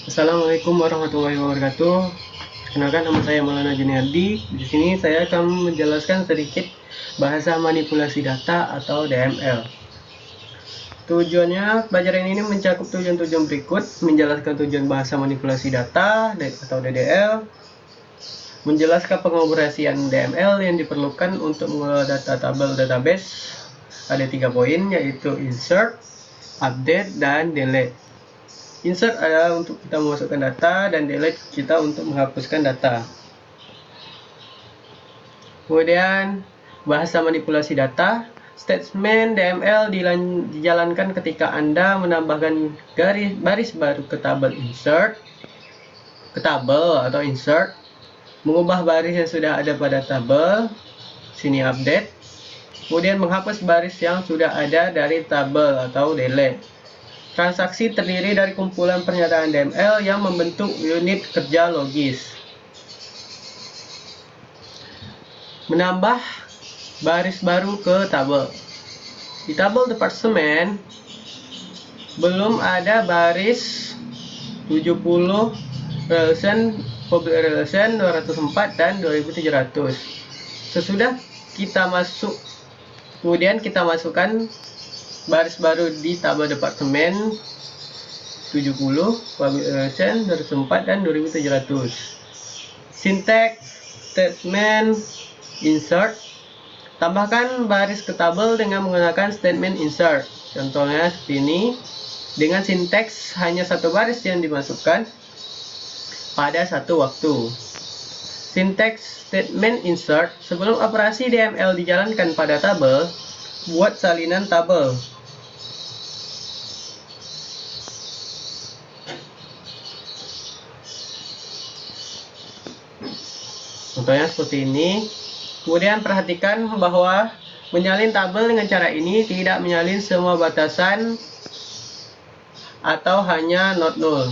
Assalamualaikum warahmatullahi wabarakatuh. Kenalkan, nama saya Maulana Juniardi. Di sini saya akan menjelaskan sedikit bahasa manipulasi data atau DML. Tujuannya, pelajaran ini mencakup tujuan-tujuan berikut: menjelaskan tujuan bahasa manipulasi data atau DDL, menjelaskan pengoperasian DML yang diperlukan untuk mengelola data tabel database. Ada 3 poin, yaitu insert, update, dan delete. Insert adalah untuk kita memasukkan data, dan delete kita untuk menghapuskan data. Kemudian bahasa manipulasi data. Statement DML dijalankan ketika Anda menambahkan baris baru ke tabel insert, mengubah baris yang sudah ada pada tabel, sini update, kemudian menghapus baris yang sudah ada dari tabel atau delete. Transaksi terdiri dari kumpulan pernyataan DML yang membentuk unit kerja logis. Menambah baris baru ke tabel. Di tabel departemen belum ada baris 70 relation, public relation 204 dan 2700. Sesudah kita kemudian kita masukkan baris baru di tabel departemen 70, public relation 204 dan 2700. Sinteks statement insert. Tambahkan baris ke tabel dengan menggunakan statement insert. Contohnya seperti ini. Dengan sinteks hanya satu baris yang dimasukkan pada satu waktu. Sinteks statement insert. Sebelum operasi DML dijalankan pada tabel, buat salinan tabel. Contohnya seperti ini. Kemudian perhatikan bahwa menyalin tabel dengan cara ini tidak menyalin semua batasan atau hanya not null.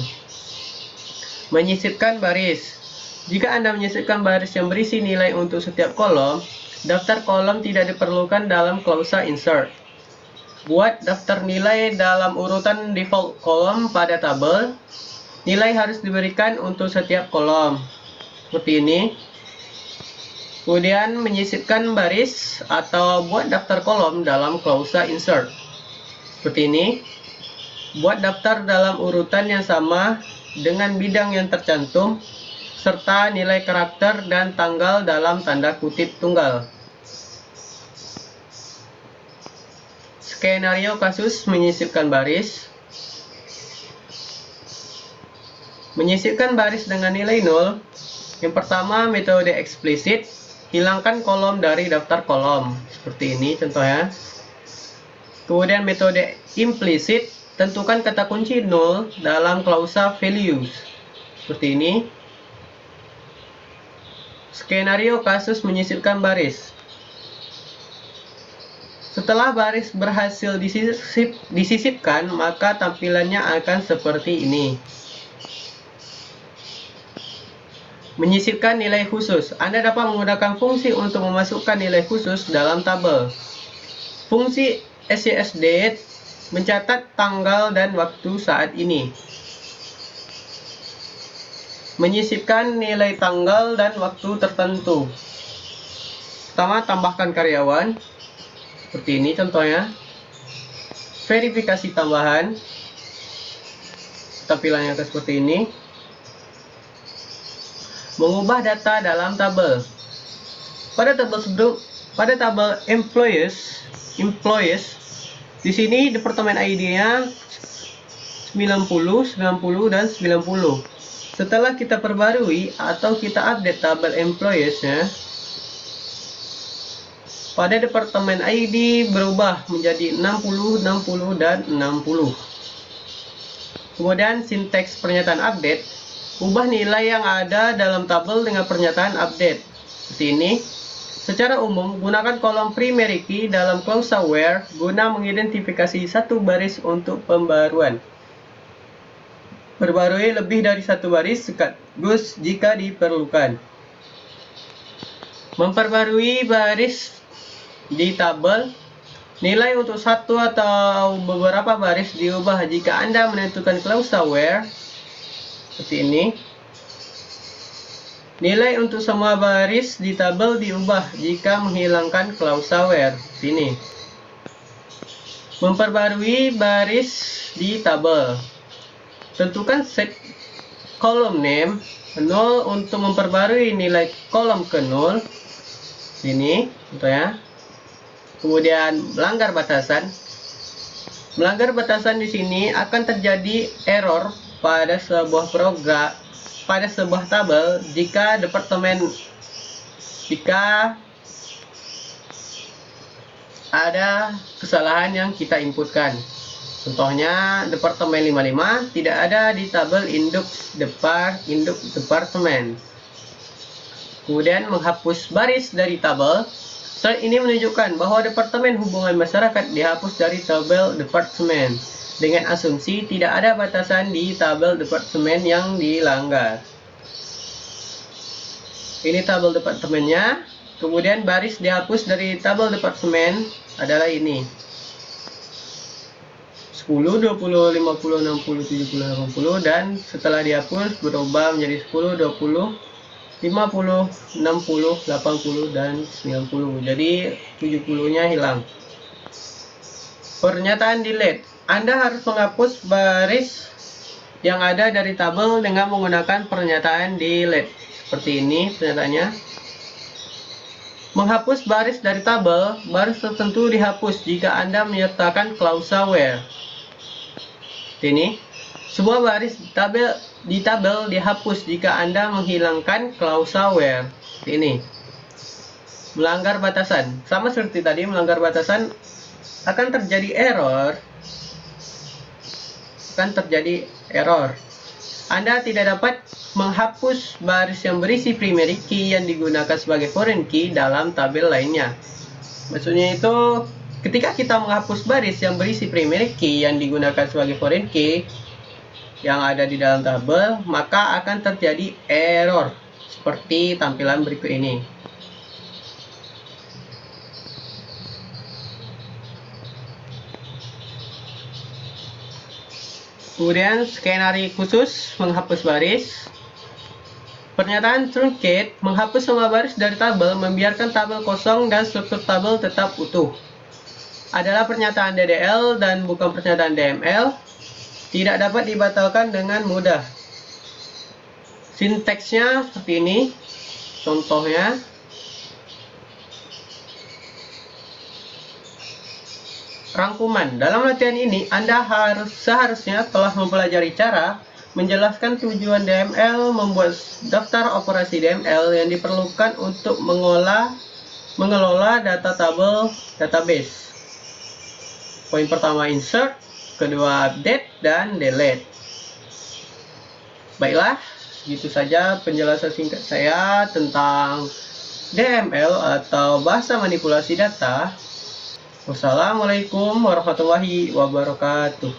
Menyisipkan baris. Jika Anda menyisipkan baris yang berisi nilai untuk setiap kolom, daftar kolom tidak diperlukan dalam klausa insert. Buat daftar nilai dalam urutan default kolom pada tabel. Nilai harus diberikan untuk setiap kolom. Seperti ini. Kemudian menyisipkan baris atau buat daftar kolom dalam klausa insert. Seperti ini. Buat daftar dalam urutan yang sama dengan bidang yang tercantum, serta nilai karakter dan tanggal dalam tanda kutip tunggal. Skenario kasus menyisipkan baris. Menyisipkan baris dengan nilai 0. Yang pertama, metode eksplisit. Hilangkan kolom dari daftar kolom. Seperti ini contohnya. Kemudian metode implisit. Tentukan kata kunci 0 dalam klausa values. Seperti ini. Skenario kasus menyisipkan baris. Setelah baris berhasil disisipkan, maka tampilannya akan seperti ini. Menyisipkan nilai khusus. Anda dapat menggunakan fungsi untuk memasukkan nilai khusus dalam tabel. Fungsi scsdate mencatat tanggal dan waktu saat ini. Menyisipkan nilai tanggal dan waktu tertentu. Pertama, tambahkan karyawan. Seperti ini contohnya. Verifikasi tambahan. Tampilannya seperti ini. Mengubah data dalam tabel. Pada tabel employees, di sini departemen ID-nya 90, 90 dan 90. Setelah kita perbarui atau kita update tabel employees-nya, pada departemen ID berubah menjadi 60, 60 dan 60. Kemudian sinteks pernyataan update. Ubah nilai yang ada dalam tabel dengan pernyataan update. Seperti ini. Secara umum, gunakan kolom primary key dalam klausa where guna mengidentifikasi satu baris untuk pembaruan. Perbarui lebih dari satu baris sekaligus jika diperlukan. Memperbarui baris di tabel. Nilai untuk satu atau beberapa baris diubah jika Anda menentukan klausa where. seperti ini. Nilai untuk semua baris di tabel diubah jika menghilangkan klausa where. Sini. Memperbarui baris di tabel. Tentukan set column name 0 untuk memperbarui nilai kolom ke 0. Sini, contohnya. Kemudian melanggar batasan. Melanggar batasan di sini akan terjadi error pada sebuah program, pada sebuah tabel jika ada kesalahan yang kita inputkan. Contohnya departemen 55 tidak ada di tabel induk departemen. Kemudian menghapus baris dari tabel. Slide ini menunjukkan bahwa Departemen Hubungan Masyarakat dihapus dari tabel departemen dengan asumsi tidak ada batasan di tabel departemen yang dilanggar. Ini tabel departemennya. Kemudian baris dihapus dari tabel departemen adalah ini. 10, 20, 50, 60, 70, 80 dan setelah dihapus berubah menjadi 10, 20, 50, 60, 80 dan 90. Jadi 70-nya hilang. Pernyataan delete. Anda harus menghapus baris yang ada dari tabel dengan menggunakan pernyataan delete. Seperti ini pernyataannya. Menghapus baris dari tabel, baris tertentu dihapus jika Anda menyertakan klausa where. Ini, semua baris di tabel dihapus jika Anda menghilangkan klausa where. Ini, melanggar batasan. Sama seperti tadi, melanggar batasan akan terjadi error. Anda tidak dapat menghapus baris yang berisi primary key yang digunakan sebagai foreign key dalam tabel lainnya. Maksudnya itu, ketika kita menghapus baris yang berisi primary key yang digunakan sebagai foreign key yang ada di dalam tabel, maka akan terjadi error seperti tampilan berikut ini. Kemudian skenario khusus menghapus baris. Pernyataan truncate menghapus semua baris dari tabel, membiarkan tabel kosong dan struktur tabel tetap utuh. Adalah pernyataan DDL dan bukan pernyataan DML. Tidak dapat dibatalkan dengan mudah. Sinteksnya seperti ini. Contohnya. Rangkuman. Dalam latihan ini, Anda seharusnya telah mempelajari cara menjelaskan tujuan DML, membuat daftar operasi DML yang diperlukan untuk mengelola data tabel database. Poin pertama insert, kedua update, dan delete. Baiklah, segitu saja penjelasan singkat saya tentang DML atau bahasa manipulasi data. Wassalamualaikum warahmatullahi wabarakatuh.